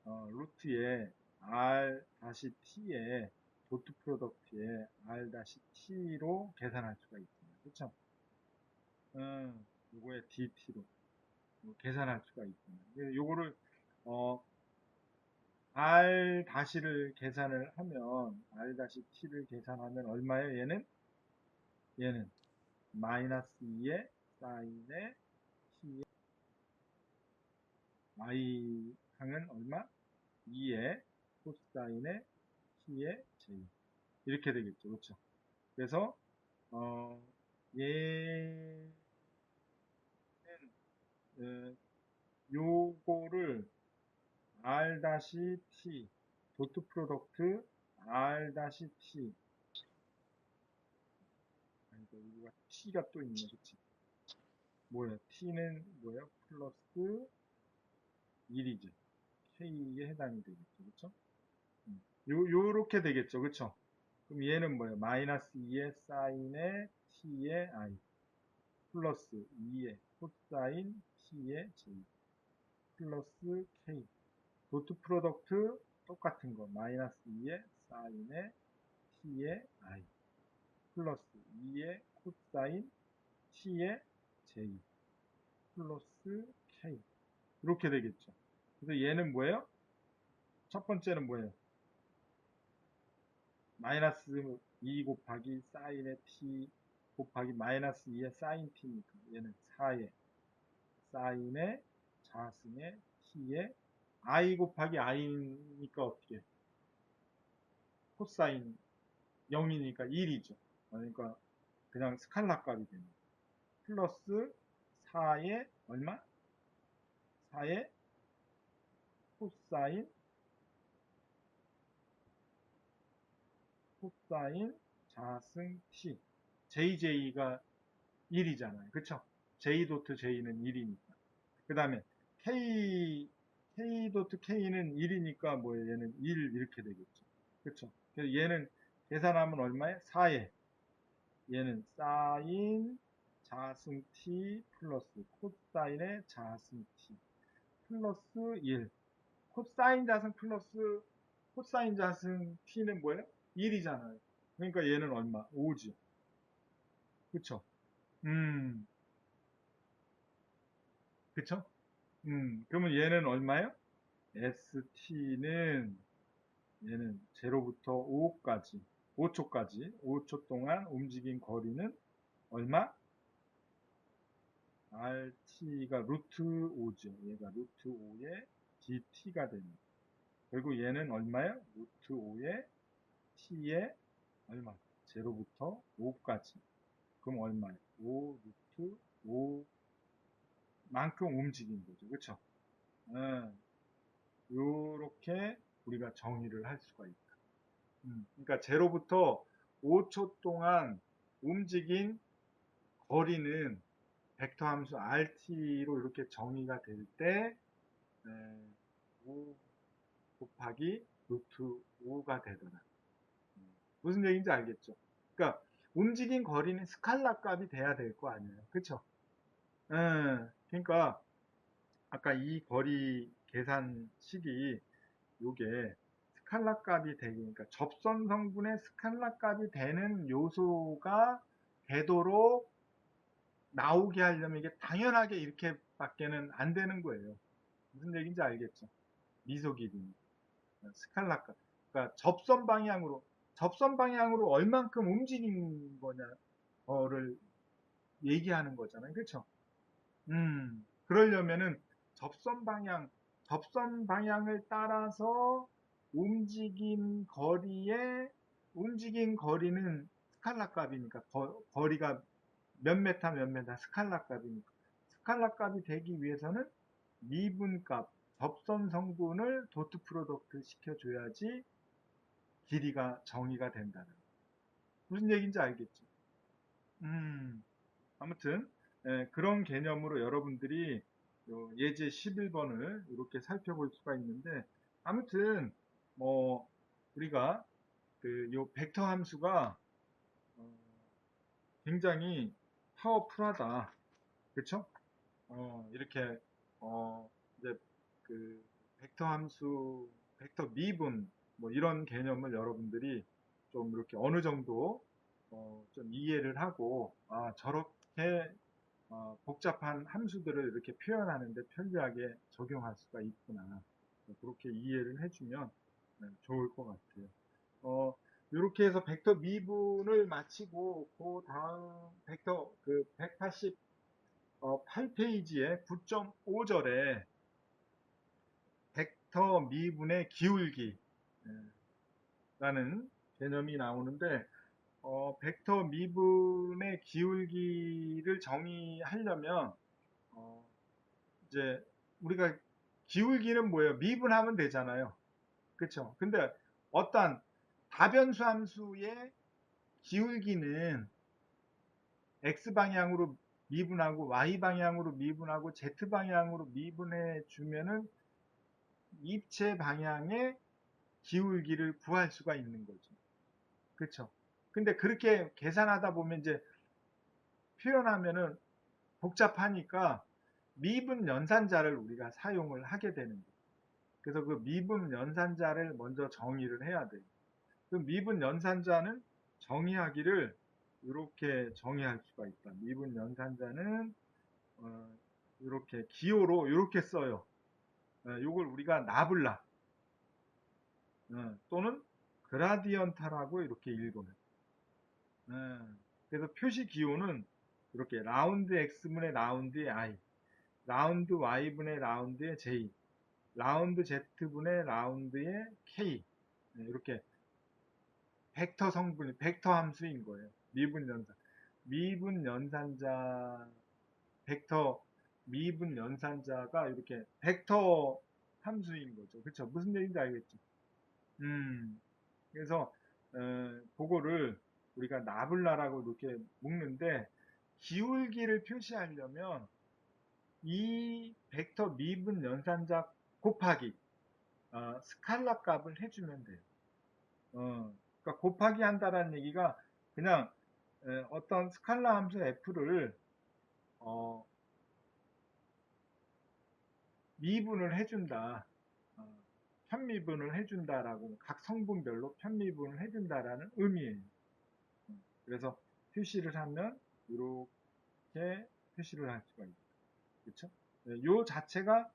루트에 R-T에 도트 프로덕트에 R-T로 계산할 수가 있습니다. 그렇죠? 요거에 DT로 계산할 수가 있습니다. 요거를 R-를 계산을 하면 R-T를 계산하면 얼마예요? 얘는 마이너스 2의 사인의 T의 Y항은 얼마? 2의 코사인의 T의 J 이렇게 되겠죠. 그렇죠? 그래서 얘는 요거를 R-T 도트 프로덕트 R-T. 아니다, 여기가 T가 또 있네, 그치? 뭐야? T는 뭐야? 플러스 1이죠. K에 해당이 되겠죠, 그쵸? 요렇게 되겠죠, 그쵸? 그럼 얘는 뭐예요? 마이너스 2의 사인의 T의 I 플러스 2의 코사인 T의 J 플러스 K 도트 프로덕트 똑같은 거 마이너스 2의 사인의 T의 I 플러스 2의 코사인 T의 J 플러스 K 이렇게 되겠죠. 그래서 얘는 뭐예요? 첫 번째는 뭐예요? 마이너스 2 곱하기 사인의 t 곱하기 마이너스 2의 사인 t니까 얘는 4의 사인의 자승의 t의 i 곱하기 i니까 어떻게 코사인 0이니까 1이죠. 그러니까 그냥 스칼라 값이 됩니다. 플러스 4의 얼마? 4의 코사인 자승 t jj가 1이잖아요. 그쵸? j 도트 j는 1이니까. 그 다음에 k 도트 k는 1이니까 뭐예요? 얘는 1 이렇게 되겠죠. 그쵸? 그래서 얘는 계산하면 얼마에? 4에 얘는 사인 자승 t 플러스 코사인의 자승 t 플러스 1 코사인 자승 플러스 코사인 자승 t는 뭐예요? 1이잖아요. 그러니까 얘는 얼마? 5죠. 그쵸? 음, 그쵸? 그러면 얘는 얼마예요? ST는 얘는 0부터 5까지 5초까지 5초 동안 움직인 거리는 얼마? RT가 루트 5죠. 얘가 루트 5의 DT가 됩니다. 그리고 얘는 얼마예요? 루트 5의 T의 얼마? 0부터 5까지. 그럼 얼마예요? 5 루트 5만큼 움직인 거죠. 그쵸? 요렇게 우리가 정의를 할 수가 있다. 그러니까 0부터 5초 동안 움직인 거리는 벡터 함수 RT로 이렇게 정의가 될 때, 5 곱하기 루트 5가 되더라. 무슨 얘기인지 알겠죠? 그러니까 움직인 거리는 스칼라 값이 돼야 될 거 아니에요. 그쵸? 그러니까 아까 이 거리 계산식이 요게 스칼라 값이 되니까 접선 성분의 스칼라 값이 되는 요소가 되도록 나오게 하려면 이게 당연하게 이렇게밖에는 안 되는 거예요. 무슨 얘기인지 알겠죠? 미소 길이 스칼라 값. 그러니까 접선 방향으로 얼만큼 움직인 거냐를 얘기하는 거잖아요. 그렇죠? 그러려면은 접선 방향을 따라서 움직인 거리는 스칼라 값이니까, 거리가 몇 메타 몇 메타 스칼라 값이니까, 스칼라 값이 되기 위해서는 미분 값, 접선 성분을 도트 프로덕트 시켜줘야지 길이가 정의가 된다는. 무슨 얘기인지 알겠죠? 아무튼 그런 개념으로 여러분들이 예제 11번을 이렇게 살펴볼 수가 있는데 아무튼 뭐 우리가 요 벡터 함수가 어, 굉장히 파워풀하다. 그렇죠? 이렇게 이제 그 벡터 함수, 벡터 미분 뭐 이런 개념을 여러분들이 좀 이렇게 어느 정도 좀 이해를 하고 저렇게 복잡한 함수들을 이렇게 표현하는데 편리하게 적용할 수가 있구나. 그렇게 이해를 해주면 좋을 것 같아요. 이렇게 해서 벡터 미분을 마치고 그 다음 벡터 그 188페이지에 9.5절에 벡터 미분의 기울기 라는 개념이 나오는데 벡터 미분의 기울기를 정의하려면 이제 우리가 기울기는 뭐예요? 미분하면 되잖아요. 그쵸? 근데 어떤 다변수 함수의 기울기는 X방향으로 미분하고 Y방향으로 미분하고 Z방향으로 미분해 주면은 입체 방향의 기울기를 구할 수가 있는 거죠. 그렇죠? 근데 그렇게 계산하다 보면 이제 표현하면은 복잡하니까 미분 연산자를 우리가 사용을 하게 되는 거예요. 그래서 그 미분 연산자를 먼저 정의를 해야 돼요. 그 미분 연산자는 정의하기를 이렇게 정의할 수가 있다. 미분 연산자는 이렇게 기호로 이렇게 써요. 이걸 우리가 나블라 또는 그라디언타라고 이렇게 읽어요. 그래서 표시 기호는 이렇게 라운드 x분의 라운드의 i, 라운드 y분의 라운드의 j, 라운드 z분의 라운드의 k 이렇게 벡터 성분이 벡터 함수인 거예요. 미분 연산. 미분 연산자 벡터 미분 연산자가 이렇게 벡터 함수인 거죠. 그렇죠? 무슨 얘기인지 알겠죠? 그래서 그거를 우리가 나블라라고 이렇게 묶는데 기울기를 표시하려면 이 벡터 미분 연산자 곱하기 스칼라 값을 해주면 돼요. 그러니까 곱하기 한다라는 얘기가 그냥 어떤 스칼라 함수 f를 미분을 해준다. 편미분을 해준다라고 각 성분별로 편미분을 해준다라는 의미예요. 그래서 표시를 하면 이렇게 표시를 할 수가 있다. 그렇죠? 요 자체가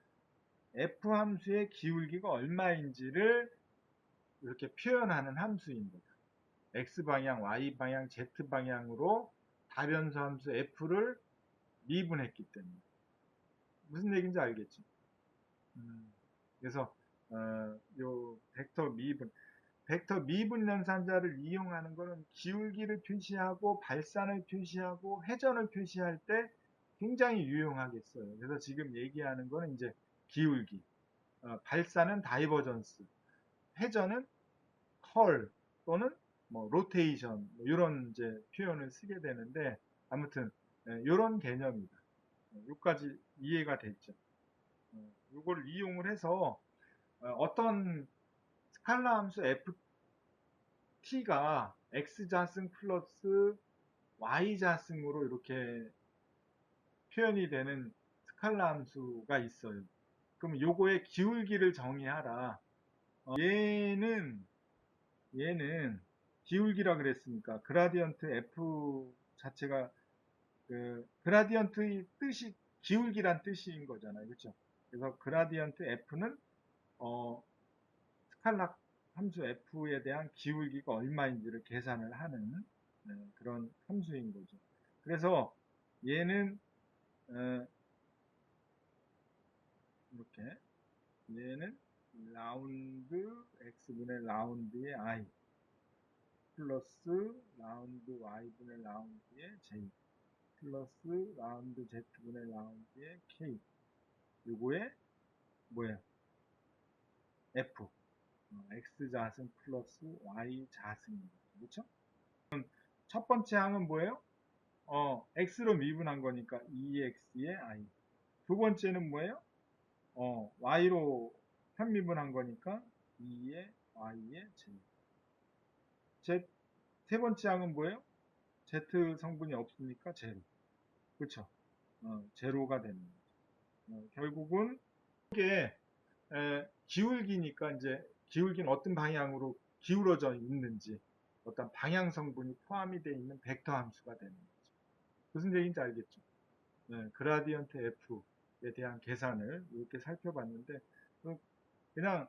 f 함수의 기울기가 얼마인지를 이렇게 표현하는 함수인 거다. x방향, y방향, z방향으로 다변수 함수 f를 미분했기 때문에. 무슨 얘기인지 알겠죠? 그래서 요 벡터 미분 연산자를 이용하는 것은 기울기를 표시하고 발산을 표시하고 회전을 표시할 때 굉장히 유용하겠어요. 그래서 지금 얘기하는 거는 이제 기울기, 발산은 다이버전스, 회전은 컬 또는 뭐 로테이션 이런 이제 표현을 쓰게 되는데 아무튼 이런 개념이다. 여기까지 이해가 됐죠. 이걸 이용을 해서 어떤 스칼라 함수 ft가 x자승 플러스 y자승으로 이렇게 표현이 되는 스칼라 함수가 있어요. 그럼 요거의 기울기를 정의하라. 얘는 기울기라 그랬으니까 그라디언트 f 자체가 그 그라디언트의 뜻이 기울기란 뜻인 거잖아요. 그렇죠? 그래서 그라디언트 f는 스칼라 함수 f에 대한 기울기가 얼마인지를 계산을 하는 그런 함수인 거죠. 그래서 얘는 이렇게 얘는 라운드 x분의 라운드의 i 플러스 라운드 y분의 라운드의 j 플러스 라운드 z분의 라운드의 k 요거에 뭐예요? f x자승 플러스 y자승입니다. 그렇죠? 첫 번째 항은 뭐예요? x로 미분한 거니까 2x의 i. 두 번째는 뭐예요? y로 편미분한 거니까 2의 y의 j. 세 번째 항은 뭐예요? z 성분이 없으니까 제로. 그렇죠? 제로가 되는 거죠. 결국은 이게 기울기니까 이제 기울기는 어떤 방향으로 기울어져 있는지 어떤 방향 성분이 포함이 되어 있는 벡터 함수가 되는 거죠. 무슨 얘기인지 알겠죠? 그라디언트 F에 대한 계산을 이렇게 살펴봤는데 그냥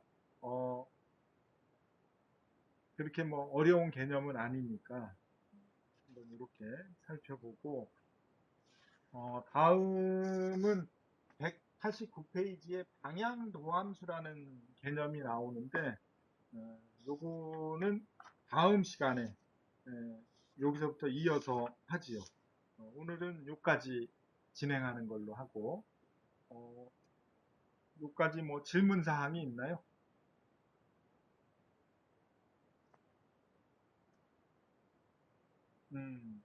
그렇게 뭐 어려운 개념은 아니니까 한번 이렇게 살펴보고 다음은 189페이지에 방향도함수라는 개념이 나오는데 요거는 다음 시간에 여기서부터 이어서 하지요. 오늘은 여기까지 진행하는 걸로 하고 여기까지 뭐 질문 사항이 있나요? 음.